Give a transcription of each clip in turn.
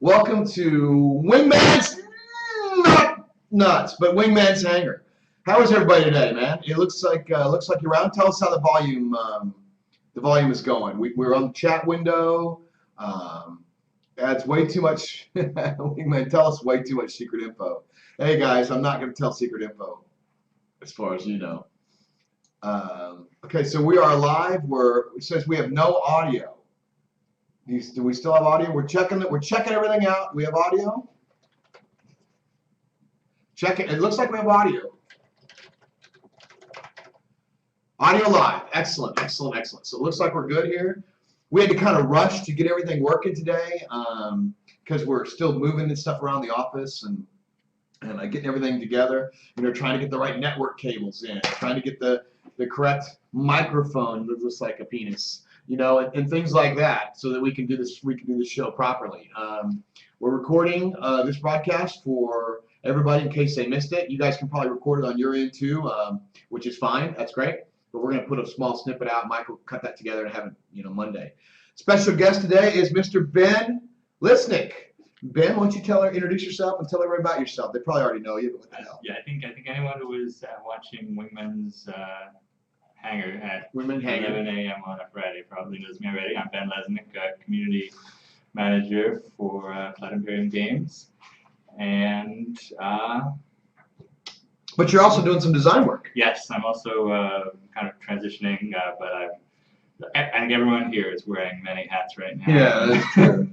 Welcome to Wingman's not nuts, but Wingman's Hangar. How is everybody today, man? It looks like you're around. Tell us how the volume is going. We're on the chat window. That's way too much. Wingman, tell us way too much secret info. Hey guys, I'm not going to tell secret info, as far as you know. Okay, so we are live. It says we have no audio. Do we still have audio? We're checking it. We're checking everything out. We have audio. Check it. It looks like we have audio. Audio live. Excellent, excellent, excellent. So it looks like we're good here. We had to kind of rush to get everything working today because we're still moving and stuff around the office and getting everything together. You know, trying to get the right network cables in, trying to get the correct microphone that looks like a penis. You know, and things like that, so that we can do this show properly. We're recording this broadcast for everybody in case they missed it. You guys can probably record it on your end too, which is fine. That's great. But we're going to put a small snippet out. Mike will cut that together and have it, you know, Monday. Special guest today is Mr. Ben Lesnick. Ben, why don't you introduce yourself and tell everybody about yourself? They probably already know you, but what the hell? Yeah, I think anyone who was watching Wingman's Hangar at Wingman 11 a.m. on a Friday probably knows me already. I'm Ben Lesnick, community manager for Flat Imperium Games, and but you're also doing some design work. yes, I'm also kind of transitioning, but I think everyone here is wearing many hats right now. Yeah, that's true.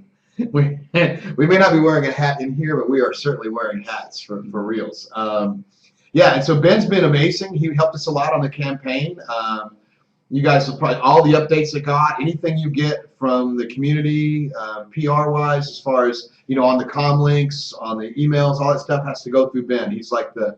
we may not be wearing a hat in here, but we are certainly wearing hats for reals. Yeah, and so Ben's been amazing. He helped us a lot on the campaign. You guys will probably, all the updates that got, anything you get from the community, PR-wise, as far as, you know, on the comm links, on the emails, all that stuff has to go through Ben. He's like the,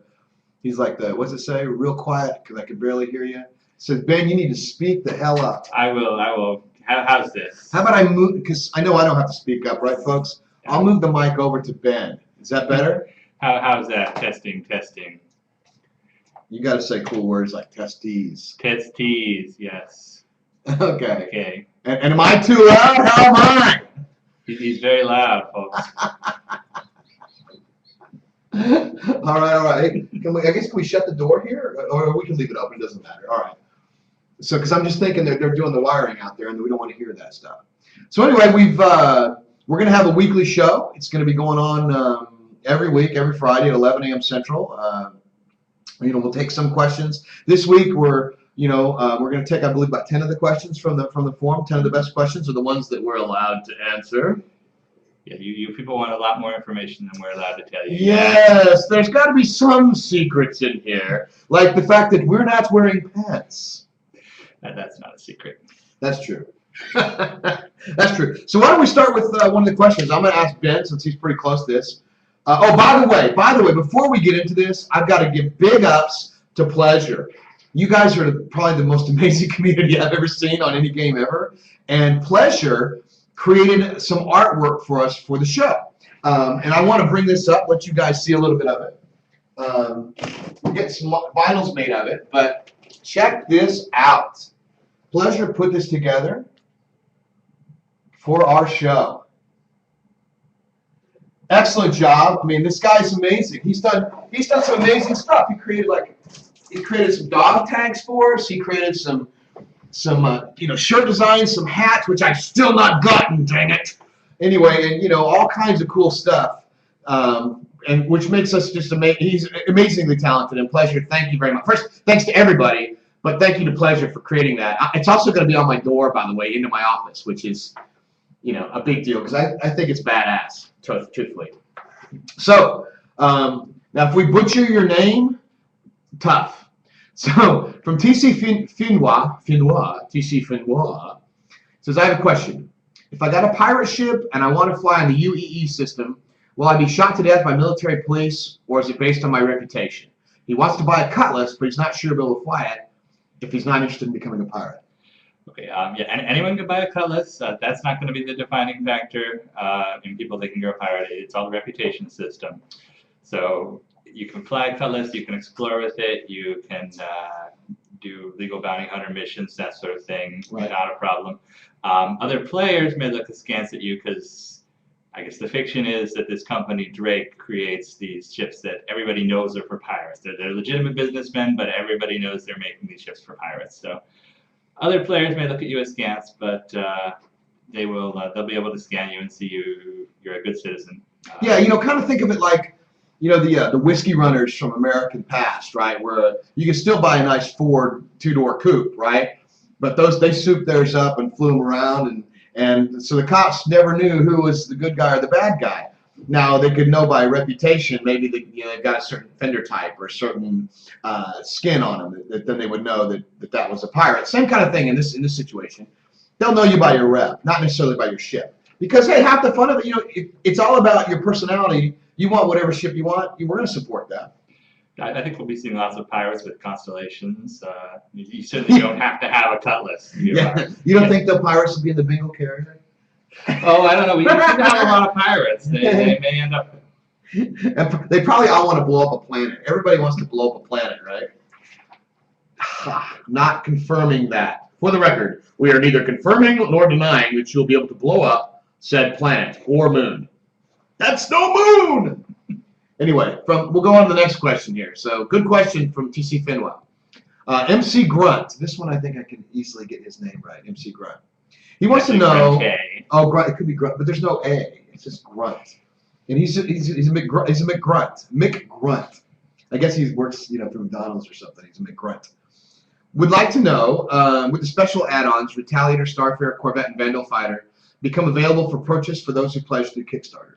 what's it say? Real quiet, because I can barely hear you. Says, Ben, you need to speak the hell up. I will. How's this? How about I move, because I know I don't have to speak up, right, folks? I'll move the mic over to Ben. Is that better? How's that? Testing. You got to say cool words like testes. Testes, yes. Okay. Okay. And am I too loud? How am I? He's very loud, folks. All right. I guess can we shut the door here, or we can leave it open? It doesn't matter. All right. So, because I'm just thinking they're doing the wiring out there, and we don't want to hear that stuff. So anyway, we're going to have a weekly show. It's going to be going on every week, every Friday at 11 a.m. Central. You know, we'll take some questions. This week we're going to take, I believe, about 10 of the questions from the forum. 10 of the best questions are the ones that we're allowed to answer. Yeah, you people want a lot more information than we're allowed to tell you. Yes, there's got to be some secrets in here, like the fact that we're not wearing pants. That's not a secret. That's true. That's true. So why don't we start with one of the questions? I'm going to ask Ben since he's pretty close to this. Oh, by the way, before we get into this, I've got to give big ups to Pleasure. You guys are probably the most amazing community I've ever seen on any game ever. And Pleasure created some artwork for us for the show. And I want to bring this up, let you guys see a little bit of it. We'll get some vinyls made of it, but check this out. Pleasure put this together for our show. Excellent job. I mean, this guy's amazing. He's done some amazing stuff. He created some dog tags for us. He created some shirt designs, some hats, which I've still not gotten, dang it. Anyway, and all kinds of cool stuff. And which makes us just amazing. He's amazingly talented. And Pleasure, thank you very much. First, thanks to everybody, but thank you to Pleasure for creating that. It's also going to be on my door, by the way, into my office, which is, a big deal because I think it's badass, truthfully. So now, if we butcher your name, tough. So from TC Finnois says, I have a question. If I got a pirate ship and I want to fly on the UEE system, will I be shot to death by military police, or is it based on my reputation? He wants to buy a Cutlass, but he's not sure he'll be able to fly it if he's not interested in becoming a pirate. Okay, yeah, and anyone can buy a Cutlass. That's not going to be the defining factor in people that can go pirate. It's all the reputation system. So you can fly a Cutlass, you can explore with it, you can do legal bounty hunter missions, that sort of thing, right. Not a problem. Other players may look askance at you because I guess the fiction is that this company, Drake, creates these ships that everybody knows are for pirates. They're legitimate businessmen, but everybody knows they're making these ships for pirates. So other players may look at you askance, but they'll be able to scan you and see you're a good citizen. Yeah, kind of think of it like, the whiskey runners from American past, right? Where you can still buy a nice Ford two-door coupe, right? But they souped theirs up and flew them around, and so the cops never knew who was the good guy or the bad guy. Now they could know by reputation, maybe they've got a certain fender type or a certain skin on them, then they would know that was a pirate. Same kind of thing in this situation. They'll know you by your rep, not necessarily by your ship. Because hey, half the fun of it, it's all about your personality. You want whatever ship you want, we're going to support that. I think we'll be seeing lots of pirates with constellations. You certainly don't have to have a cutlass. You don't think the pirates will be in the bingo carrier? Oh, I don't know. We used to have a lot of pirates. They may end up. And they probably all want to blow up a planet. Everybody wants to blow up a planet, right? Not confirming that. For the record, we are neither confirming nor denying that you'll be able to blow up said planet or moon. That's no moon! Anyway, we'll go on to the next question here. So, good question from TC Finwell. MC Grunt. This one I think I can easily get his name right. MC Grunt. He wants to know. Oh, Grunt. It could be Grunt, but there's no A. It's just Grunt. And he's a McGrunt. Mick Grunt. I guess he works, for McDonald's or something. He's a McGrunt. Would like to know, with the special add-ons, Retaliator, Starfarer, Corvette, and Vandal Fighter become available for purchase for those who pledge through Kickstarter?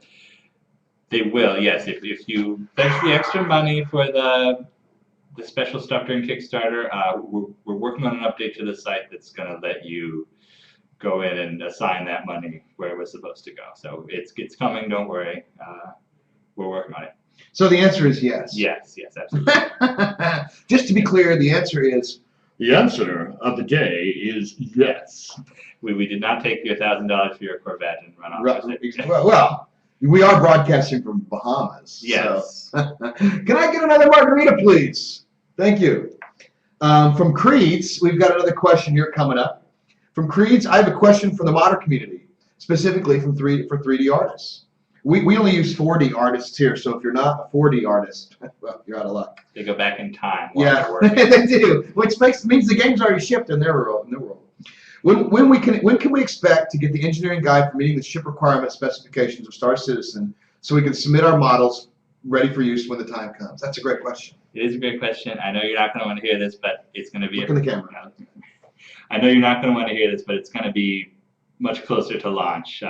They will, yes. If you pledge the extra money for the special stuff during Kickstarter, we're working on an update to the site that's going to let you go in and assign that money where it was supposed to go. So it's coming. Don't worry. We're working on it. So the answer is yes. Yes, absolutely. Just to be clear, the answer of the day is yes. We did not take your $1,000 for your Corvette and run off with it. Well, we are broadcasting from Bahamas. Yes. So. Can I get another margarita, please? Thank you. From Creeds, we've got another question here coming up. From Creeds, I have a question for the modder community, specifically for 3D artists. We only use 4D artists here, so if you're not a 4D artist, well, you're out of luck. They go back in time. Yeah, they do, which means the game's already shipped in their world. When can we expect to get the engineering guide for meeting the ship requirement specifications of Star Citizen so we can submit our models ready for use when the time comes? That's a great question. It is a great question. I know you're not going to want to hear this, but it's going to be. Look in the camera. I know you're not going to want to hear this, but it's going to be much closer to launch.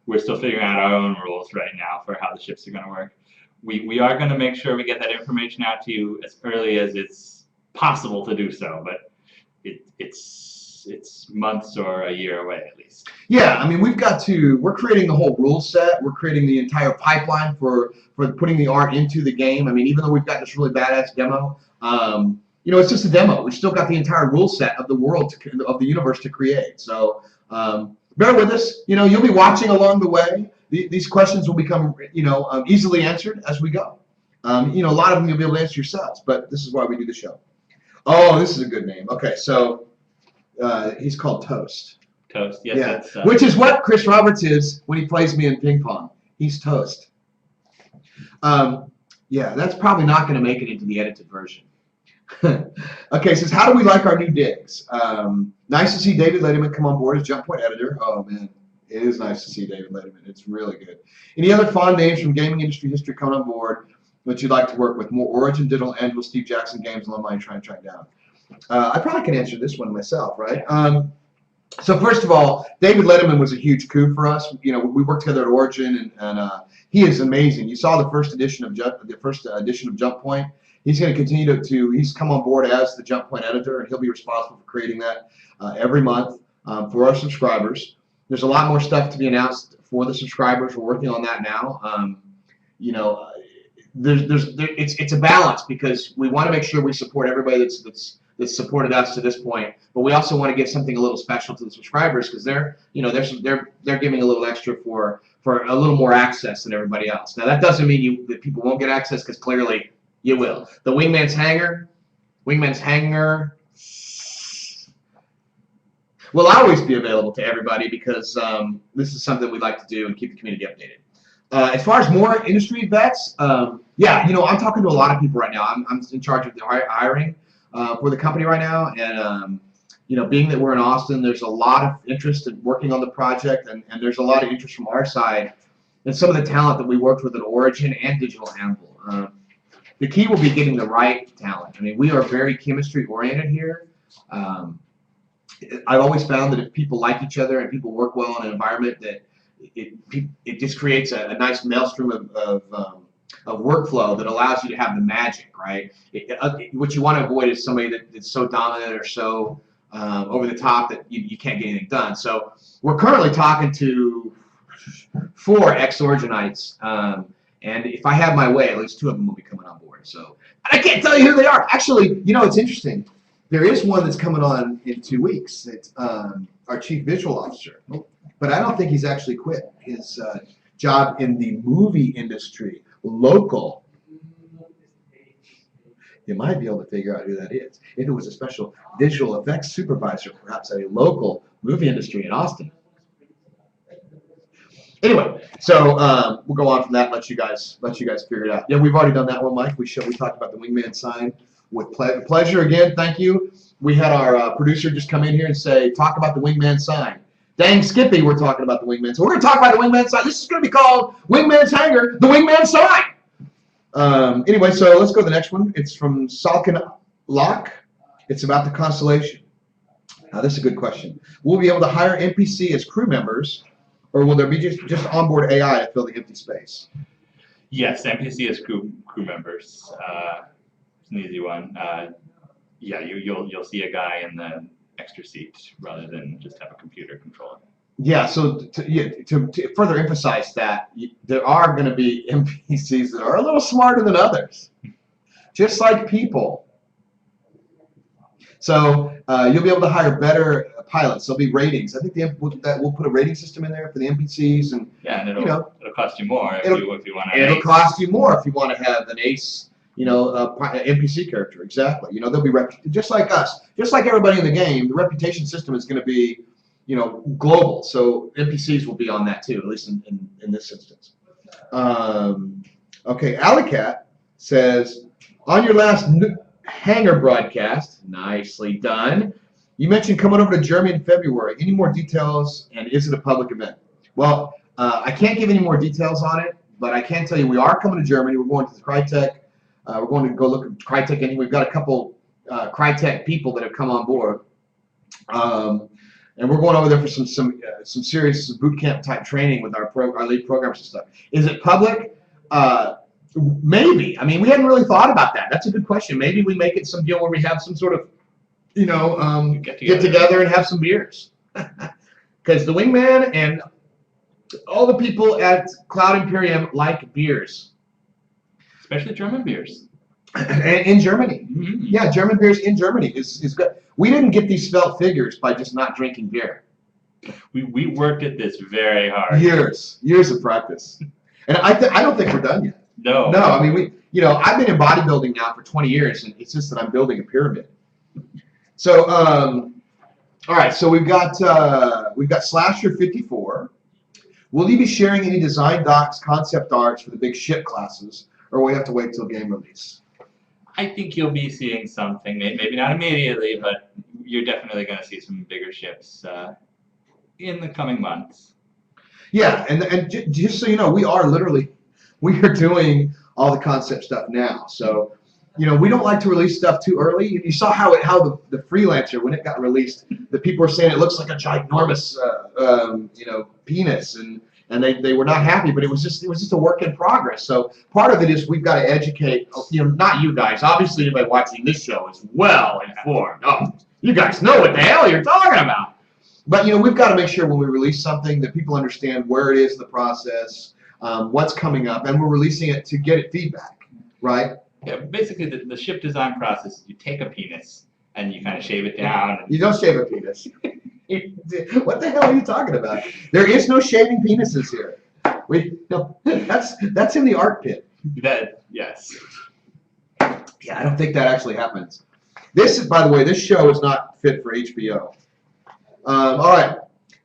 We're still figuring out our own rules right now for how the ships are going to work. We are going to make sure we get that information out to you as early as it's possible to do so, but it's months or a year away at least. Yeah, I mean, we're creating the whole rule set. We're creating the entire pipeline for putting the art into the game. I mean, even though we've got this really badass demo, it's just a demo. We've still got the entire rule set of the world, of the universe to create. So bear with us. You'll be watching along the way. These questions will become, easily answered as we go. A lot of them you'll be able to answer yourselves, but this is why we do the show. Oh, this is a good name. Okay, so he's called Toast. Toast, yes. Yeah, which is what Chris Roberts is when he plays me in ping pong. He's Toast. Yeah, that's probably not going to make it into the edited version. Okay, says, how do we like our new digs? Nice to see David Letterman come on board as Jump Point editor. Oh, man, it is nice to see David Letterman. It's really good. Any other fond names from gaming industry history coming on board that you'd like to work with? More Origin, Digital, Angelo, Steve Jackson games alumni trying to track down. I probably can answer this one myself, right? So first of all, David Letterman was a huge coup for us. We worked together at Origin, and he is amazing. You saw the first edition of Jump Point. He's going to continue he's come on board as the Jump Point editor, and he'll be responsible for creating that every month for our subscribers. There's a lot more stuff to be announced for the subscribers. We're working on that now. It's a balance because we want to make sure we support everybody that's supported us to this point, but we also want to give something a little special to the subscribers because they're giving a little extra for a little more access than everybody else. Now that doesn't mean that people won't get access, because clearly you will. The Wingman's Hangar. We'll always be available to everybody because this is something we like to do and keep the community updated. As far as more industry vets, yeah, I'm talking to a lot of people right now. I'm in charge of the hiring for the company right now, and being that we're in Austin, there's a lot of interest in working on the project, and there's a lot of interest from our side and some of the talent that we worked with at Origin and Digital Anvil. The key will be getting the right talent. I mean, we are very chemistry oriented here. I've always found that if people like each other and people work well in an environment, that it just creates a nice maelstrom of workflow that allows you to have the magic, right? What you want to avoid is somebody that's so dominant or so over the top that you can't get anything done. So we're currently talking to 4 ex-Originites, and if I have my way, at least 2 of them will be coming on board. So I can't tell you who they are. Actually, it's interesting. There is one that's coming on in 2 weeks. It's our chief visual officer, but I don't think he's actually quit his job in the movie industry, local. You might be able to figure out who that is. If it was a special visual effects supervisor, perhaps at a local movie industry in Austin. Anyway, so we'll go on from that. Let you guys figure it out. Yeah, we've already done that one, Mike. We talked about the Wingman sign with pleasure. Again, thank you. We had our producer just come in here and say, talk about the Wingman sign. Dang Skippy, we're talking about the Wingman. So we're going to talk about the Wingman sign. This is going to be called Wingman's Hangar, the Wingman sign. Anyway, so let's go to the next one. It's from Salkin Locke. It's about the Constellation. Now, this is a good question. Will we be able to hire NPC as crew members, or will there be just onboard AI to fill the empty space? Yes, NPC as crew members. It's an easy one. Yeah, you'll see a guy in the extra seat rather than just have a computer control it. Yeah, so to further emphasize that, there are going to be NPCs that are a little smarter than others, just like people. So you'll be able to hire better pilots. There'll be ratings. I think we'll put a rating system in there for the NPCs, and yeah, and it'll cost you more if you want to. It'll cost you more if you want to have an ace, NPC character. Exactly. They'll be just like us, just like everybody in the game. The reputation system is going to be, global. So NPCs will be on that too, at least in this instance. Okay, Alleycat says, on your last Hangar broadcast, nicely done, you mentioned coming over to Germany in February. Any more details, and is it a public event? Well, I can't give any more details on it, but I can tell you we are coming to Germany. We're going to the Crytek. We're going to go look at Crytek, and we've got a couple Crytek people that have come on board. And we're going over there for some serious boot camp type training with our lead programmers and stuff. Is it public? Maybe. I mean, we hadn't really thought about that. That's a good question. Maybe we make it some deal where we have some sort of, get together and have some beers. Because the Wingman and all the people at Cloud Imperium like beers. Especially German beers. In Germany. Mm-hmm. Yeah, German beers in Germany is good. We didn't get these felt figures by just not drinking beer. We worked at this very hard. Years of practice. And I don't think we're done yet. No. No, I mean, I've been in bodybuilding now for 20 years, and it's just that I'm building a pyramid. So, all right, so we've got Slasher 54. Will you be sharing any design docs, concept arts for the big ship classes, or will we have to wait till game release? I think you'll be seeing something, maybe not immediately, but you're definitely going to see some bigger ships in the coming months. Yeah, and just so you know, we are doing all the concept stuff now. So, we don't like to release stuff too early. You saw how the Freelancer, when it got released, the people were saying it looks like a ginormous, penis, and they were not happy. But it was just a work in progress. So part of it is we've got to educate. Not you guys. Obviously, anybody watching this show is well informed. Oh, you guys know what the hell you're talking about. But we've got to make sure when we release something that people understand where it is in the process, what's coming up, and we're releasing it to get feedback, right? Yeah, basically the ship design process, you take a penis and you kind of shave it down. You don't shave a penis. What the hell are you talking about? There is no shaving penises here. That's in the art pit. Yes. Yeah, I don't think that actually happens. By the way, this show is not fit for HBO. All right.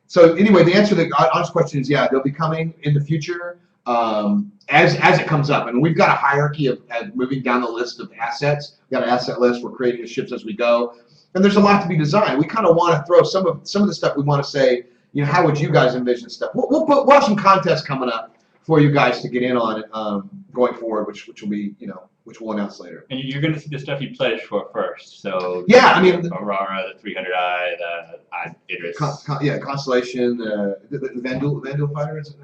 So anyway, the answer to the honest question is, yeah, they'll be coming in the future as it comes up. And we've got a hierarchy of moving down the list of assets. We've got an asset list. We're creating the ships as we go. And there's a lot to be designed. We kind of want to throw some of the stuff we want to say, you know, how would you guys envision stuff? We'll have some contests coming up for you guys to get in on going forward, which will be, you know, which we'll announce later. And you're going to see the stuff you pledged for first. So yeah, I mean, Aurora, the 300i, the Idris. Constellation, the Vandal fighter, is it?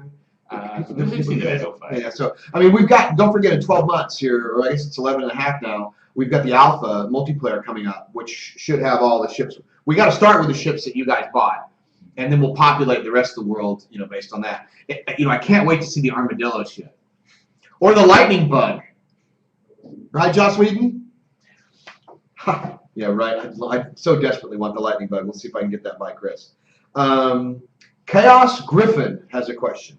I've seen the Vandal fighter. Yeah, so I mean, we've got. Don't forget, in 12 months here, or I guess it's 11 and a half now. We've got the Alpha multiplayer coming up, which should have all the ships. We got to start with the ships that you guys bought, and then we'll populate the rest of the world, you know, based on that. You know, I can't wait to see the Armadillo ship or the Lightning Bug. Right, Joss Whedon? Yeah, right. I so desperately want the Lightning Bug. We'll see if I can get that by Chris. Chaos Griffin has a question.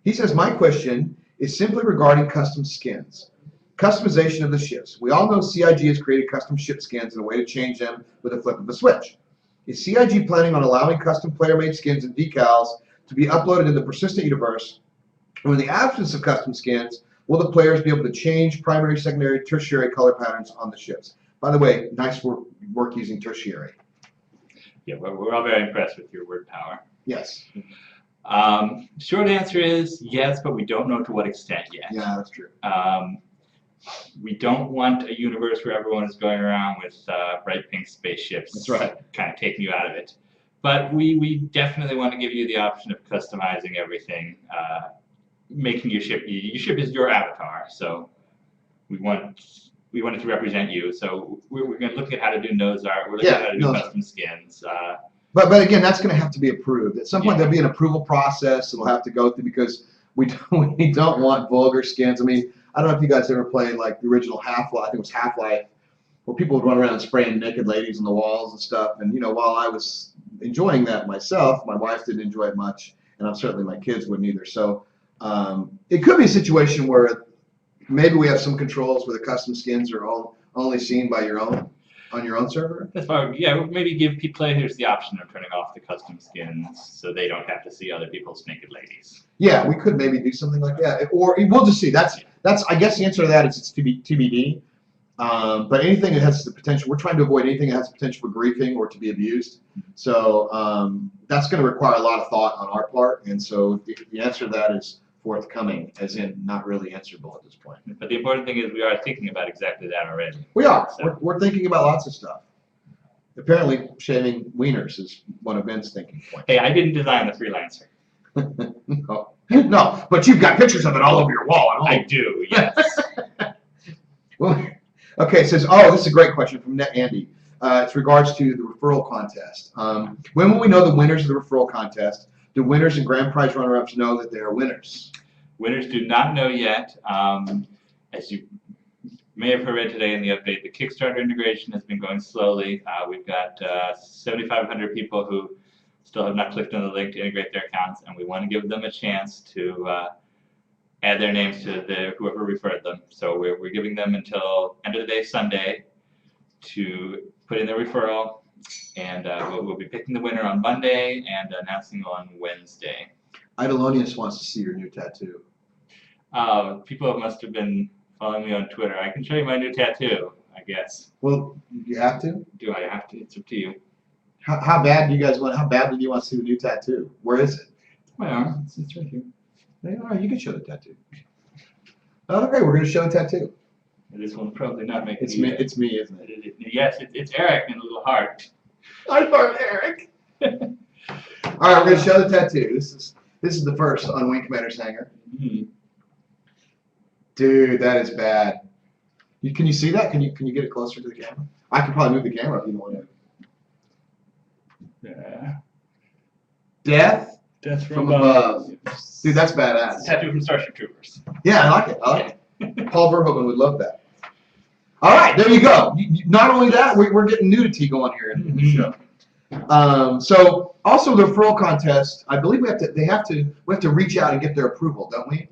He says, my question is simply regarding custom skins. Customization of the ships. We all know CIG has created custom ship skins and a way to change them with a flip of a switch. Is CIG planning on allowing custom player-made skins and decals to be uploaded in the persistent universe? And in the absence of custom skins, will the players be able to change primary, secondary, tertiary color patterns on the ships? By the way, nice work using tertiary. Yeah, we're all very impressed with your word power. Yes. Short answer is yes, but we don't know to what extent yet. Yeah, that's true. We don't want a universe where everyone is going around with bright pink spaceships. That's right. Kind of taking you out of it. But we definitely want to give you the option of customizing everything, making your ship. Your ship is your avatar, so we want it to represent you. So we're going to look at how to do nose art. We're looking at how to do custom skins. But again, that's going to have to be approved. At some point, there'll be an approval process that we'll have to go through because we don't want vulgar skins. I mean, I don't know if you guys ever played like the original Half-Life. I think it was Half-Life, where people would run around spraying naked ladies on the walls and stuff. And you know, while I was enjoying that myself, my wife didn't enjoy it much, and certainly my kids wouldn't either. So it could be a situation where maybe we have some controls where the custom skins are only seen by on your own server. That's fine. Yeah, maybe give players the option of turning off the custom skins so they don't have to see other people's naked ladies. Yeah, we could maybe do something like that, or we'll just see. That's I guess the answer to that is it's TBD. But anything that has the potential, we're trying to avoid anything that has the potential for griefing or to be abused. So that's going to require a lot of thought on our part, and so the answer to that is forthcoming, as in not really answerable at this point. But the important thing is we are thinking about exactly that already. We are. So. We're thinking about lots of stuff. Apparently, shaving wieners is one of Ben's thinking points. Hey, I didn't design the freelancer. No, but you've got pictures of it all over your wall at home. I do, yes. Well, okay, it says, oh, this is a great question from Net Andy. It's regards to the referral contest. When will we know the winners of the referral contest? Do winners and grand prize runner-ups know that they are winners? Winners do not know yet. As you may have heard today in the update, the Kickstarter integration has been going slowly. We've got 7,500 people who still have not clicked on the link to integrate their accounts, and we want to give them a chance to add their names to whoever referred them. So we're giving them until end of the day Sunday to put in their referral, and we'll be picking the winner on Monday and announcing on Wednesday. Idolonius wants to see your new tattoo. People must have been following me on Twitter. I can show you my new tattoo, I guess. Well, you have to? Do I have to? It's up to you. How bad do you guys want? How badly do you want to see the new tattoo? Where is it? It's my arm. It's right here. All right, you can show the tattoo. Okay, we're going to show the tattoo. This will probably not make it. It's me, isn't it? Yes, it's Eric in a little heart. I thought Eric. All right, we're going to show the tattoo. This is the first on Wing Commander's Hangar. Mm-hmm. Dude, that is bad. Can you see that? Can you get it closer to the camera? I can probably move the camera if you want to. Yeah. Death from above. Dude, that's badass. Tattoo from Starship Troopers. Yeah, I like it. Paul Verhoeven would love that. All right, there you go. Not only that, we're getting nudity going here in the show. So also the referral contest, I believe we have to reach out and get their approval, don't we?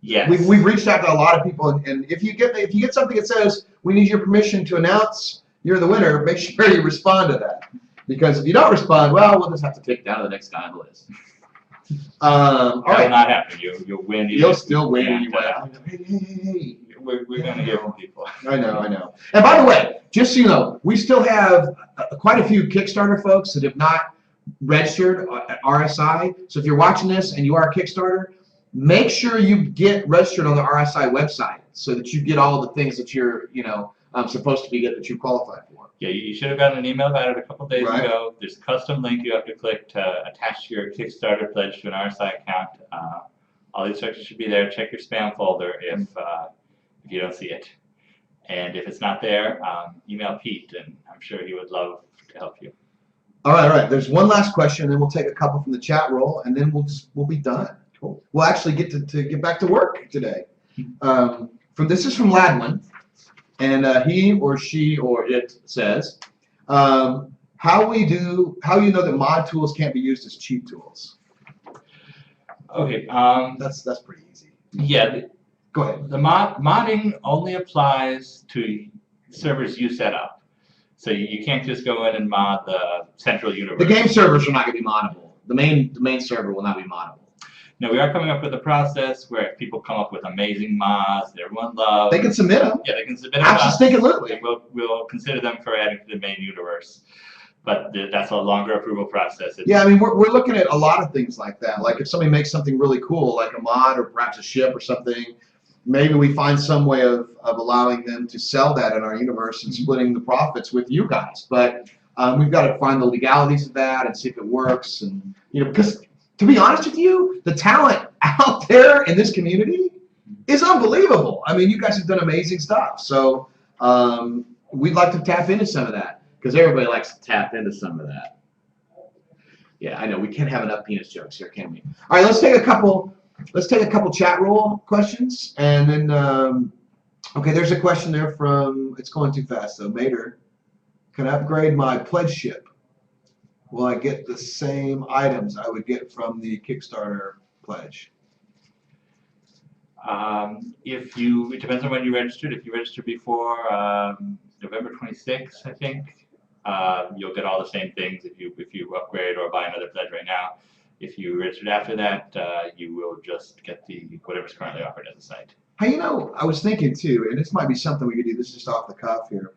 Yes. We've reached out to a lot of people, and if you get something that says we need your permission to announce you're the winner, make sure you respond to that. Because if you don't respond, well, we'll just have to take down to the next guy on the list. All That will right. not happen. You'll win. You'll still win and, anyway. Hey. We're going to hear from people. I know. And by the way, just so you know, we still have quite a few Kickstarter folks that have not registered at RSI. So if you're watching this and you are a Kickstarter, make sure you get registered on the RSI website so that you get all the things that you're, supposed to be get that you qualified for. Yeah, you should have gotten an email about it a couple days Right. ago. There's a custom link you have to click to attach your Kickstarter pledge to an RSI account. All the instructions should be there. Check your spam folder if you don't see it. And if it's not there, email Pete, and I'm sure he would love to help you. All right. There's one last question, and then we'll take a couple from the chat roll, and then we'll be done. Cool. We'll actually get to get back to work today. This is from Ladwin, and he or she or it says, how you know that mod tools can't be used as cheat tools? Okay. That's pretty easy. Yeah. Go ahead. The modding only applies to servers you set up. So you can't just go in and mod the central universe. The game servers are not going to be moddable. The main server will not be moddable. No, we are coming up with a process where if people come up with amazing mods that everyone loves, They can submit them. Yeah, they can submit them. Absolutely. We'll consider them for adding to the main universe. But that's a longer approval process. Yeah, I mean, we're looking at a lot of things like that. Like if somebody makes something really cool, like a mod or perhaps a ship or something, maybe we find some way of allowing them to sell that in our universe and splitting the profits with you guys. But we've got to find the legalities of that and see if it works. And because to be honest with you, the talent out there in this community is unbelievable. I mean, you guys have done amazing stuff. So we'd like to tap into some of that because everybody likes to tap into some of that. Yeah, I know we can't have enough penis jokes here, can we? All right, let's take a couple chat roll questions, and then okay, there's a question there from, it's going too fast though. Mater, can I upgrade my pledge ship? Will I get the same items I would get from the Kickstarter pledge? It depends on when you registered. If you registered before November 26th, I think, you'll get all the same things if you upgrade or buy another pledge right now. If you registered after that, you will just get whatever's currently offered at the site. Hey, I was thinking too, and this might be something we could do. This is just off the cuff here.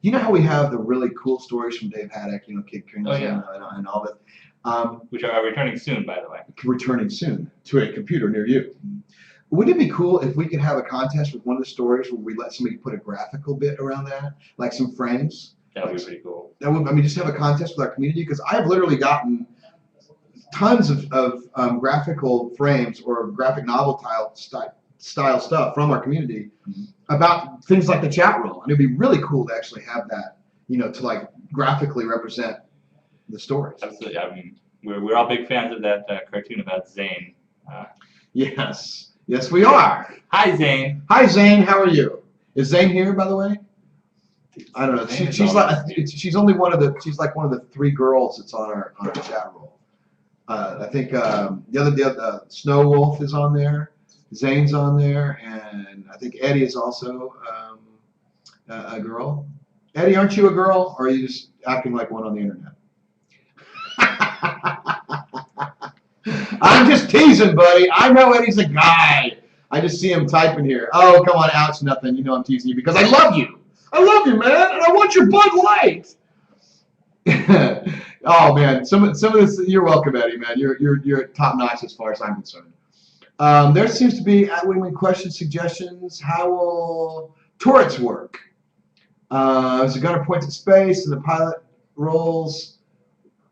You know how we have the really cool stories from Dave Haddock, Kid Crimson, and all that. Which are returning soon, by the way. Returning soon to a computer near you. Wouldn't it be cool if we could have a contest with one of the stories where we let somebody put a graphical bit around that, like some frames? That would be pretty cool. Just have a contest with our community, because I've literally gotten tons of graphical frames or graphic novel style stuff from our community about things like the chat roll, and it'd be really cool to actually have that, to like graphically represent the stories. Absolutely. I mean, we're all big fans of that cartoon about Zane. Yes, we are. Hi, Zane. Hi, Zane. How are you? Is Zane here, by the way? I don't know. She's like one of the three girls that's on our chat roll. I think the Snow Wolf is on there, Zane's on there, and I think Eddie is also a girl. Eddie, aren't you a girl, or are you just acting like one on the internet? I'm just teasing, buddy. I know Eddie's a guy. I just see him typing here. Oh, come on, Alex, nothing. I'm teasing you because I love you. I love you, man, and I want your Bud Light. Oh man, some of this. You're welcome, Eddie, man. You're top notch as far as I'm concerned. There seems to be at Wingman question suggestions. How will turrets work? Is the gunner points at space and the pilot rolls?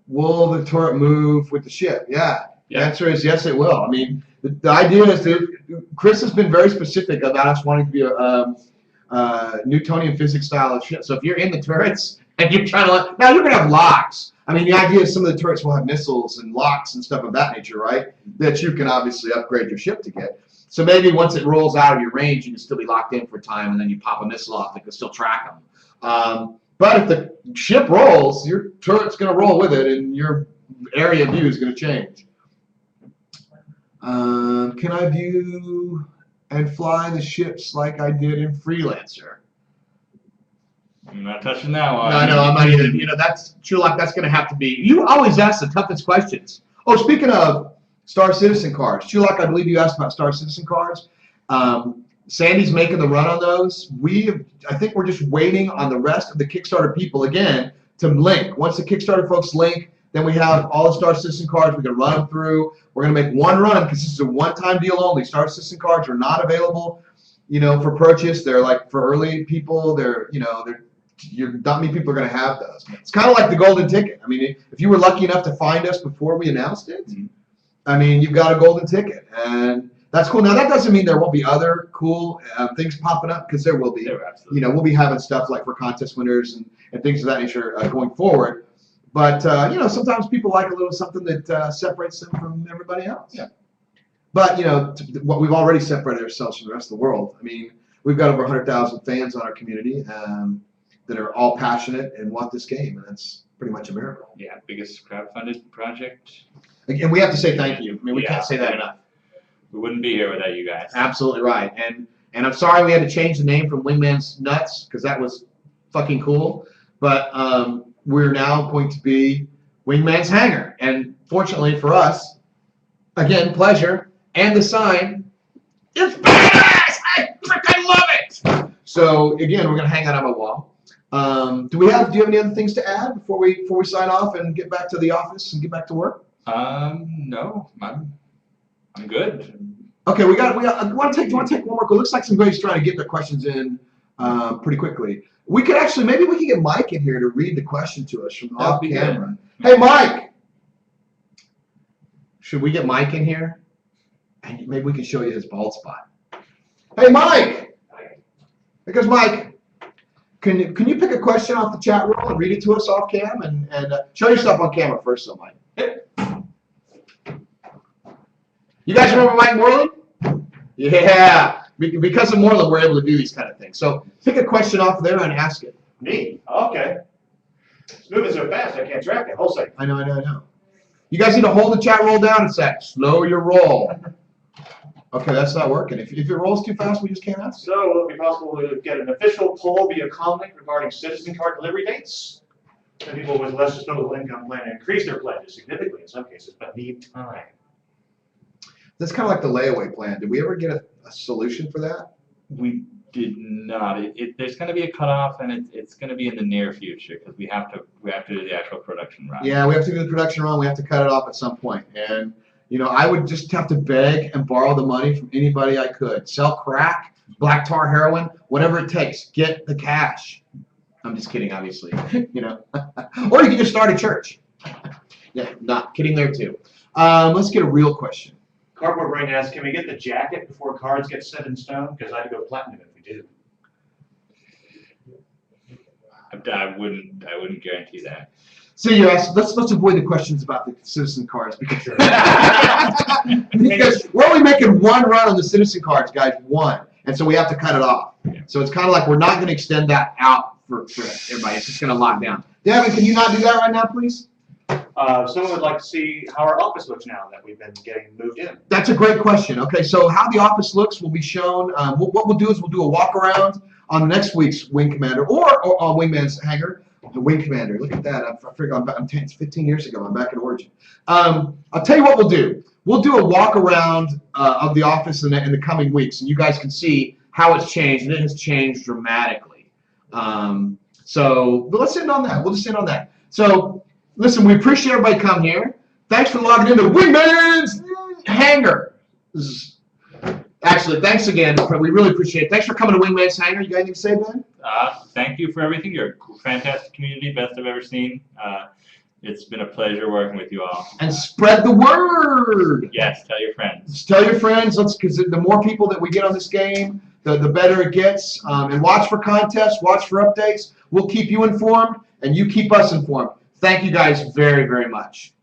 Will the turret move with the ship? Yeah. The answer is yes, it will. I mean, the idea is that Chris has been very specific about us wanting to be a Newtonian physics style of ship. So if you're in the turrets and you're trying to, now you're going to have locks. I mean, the idea is some of the turrets will have missiles and locks and stuff of that nature, right? That you can obviously upgrade your ship to get. So maybe once it rolls out of your range, you can still be locked in for a time, and then you pop a missile off that can still track them. But if the ship rolls, your turret's going to roll with it, and your area of view is going to change. Can I view and fly the ships like I did in Freelancer? I'm not touching that one. No, I'm not either. You know, that's Chulak. That's going to have to be. You always ask the toughest questions. Oh, speaking of Star Citizen cards, Chulak, I believe you asked about Star Citizen cards. Sandy's making the run on those. I think we're just waiting on the rest of the Kickstarter people again to link. Once the Kickstarter folks link, then we have all the Star Citizen cards. We can run them through. We're going to make one run because this is a one-time deal only. Star Citizen cards are not available, you know, for purchase. They're like for early people. Not many people are going to have those. It's kind of like the golden ticket. I mean, if you were lucky enough to find us before we announced it, I mean, you've got a golden ticket, and that's cool. Now, that doesn't mean there won't be other cool things popping up, because there will be. You know, we'll be having stuff like for contest winners and things of that nature going forward. But, you know, sometimes people like a little something that separates them from everybody else. Yeah. But, you know, what we've already separated ourselves from the rest of the world. I mean, we've got over 100,000 fans on our community that are all passionate and want this game, and that's pretty much a miracle. Yeah, biggest crowdfunded project. And we have to say thank you. I mean, we can't say that enough. We wouldn't be here without you guys. Absolutely right. And I'm sorry we had to change the name from Wingman's Nuts, because that was fucking cool. But we're now going to be Wingman's Hangar. And fortunately for us, again, pleasure, and the sign, it's badass! I freaking love it! So again, we're going to hang that on my wall. Do you have any other things to add before we sign off and get back to the office and get back to work? No, I'm good. Okay, we want to take one more. It looks like somebody's trying to get their questions in pretty quickly. We could actually, maybe we could get Mike in here to read the question to us from off camera. Hey, Mike! Should we get Mike in here? And maybe we can show you his bald spot. Hey, Mike! Here goes Mike. Can you pick a question off the chat room and read it to us off cam? And show yourself on camera first, so Mike. You guys remember Mike Moreland? Yeah. Because of Moreland, we're able to do these kind of things. So pick a question off there and ask it. Me? Okay. It's moving so fast, I can't track it. Hold second. I know. You guys need to hold the chat roll down and say, slow your roll. Okay, that's not working. If it rolls too fast, we just can't ask. So will it be possible to get an official poll via comlink regarding citizen card delivery dates? Some people with less disposable income plan to increase their pledges significantly in some cases, but need time. That's kind of like the layaway plan. Did we ever get a solution for that? We did not. There's going to be a cutoff, and it's going to be in the near future, because we have to do the actual production run. Yeah, we have to do the production run. We have to cut it off at some point. And you know, I would just have to beg and borrow the money from anybody I could. Sell crack, black tar heroin, whatever it takes. Get the cash. I'm just kidding, obviously. You know, or you can just start a church. Yeah, not kidding there too. Let's get a real question. Cardboard Brain asks, can we get the jacket before cards get set in stone? Because I'd go platinum if we do. I wouldn't guarantee that. So you asked, let's avoid the questions about the citizen cards because we're only making one run on the citizen cards, guys, one, and so we have to cut it off. Yeah. So it's kind of like we're not going to extend that out for everybody. It's just going to lock down. Devin, can you not do that right now, please? Someone would like to see how our office looks now that we've been getting moved in. That's a great question. Okay, so how the office looks will be shown. What we'll do is we'll do a walk around on next week's Wing Commander or on Wingman's Hangar. The Wing Commander. Look at that. It's 15 years ago. I'm back in Origin. I'll tell you what we'll do. We'll do a walk around of the office in the coming weeks, and you guys can see how it's changed, and it has changed dramatically. So but let's end on that. We'll just end on that. So listen, we appreciate everybody coming here. Thanks for logging into Wingman's Hangar. Actually, thanks again. We really appreciate it. Thanks for coming to Wingman's Hangar. You got anything to say, Ben? Thank you for everything. You're a fantastic community, best I've ever seen. It's been a pleasure working with you all. And spread the word. Yes, tell your friends. Just tell your friends. Because the more people that we get on this game, the better it gets. And watch for contests. Watch for updates. We'll keep you informed, and you keep us informed. Thank you guys very, very much.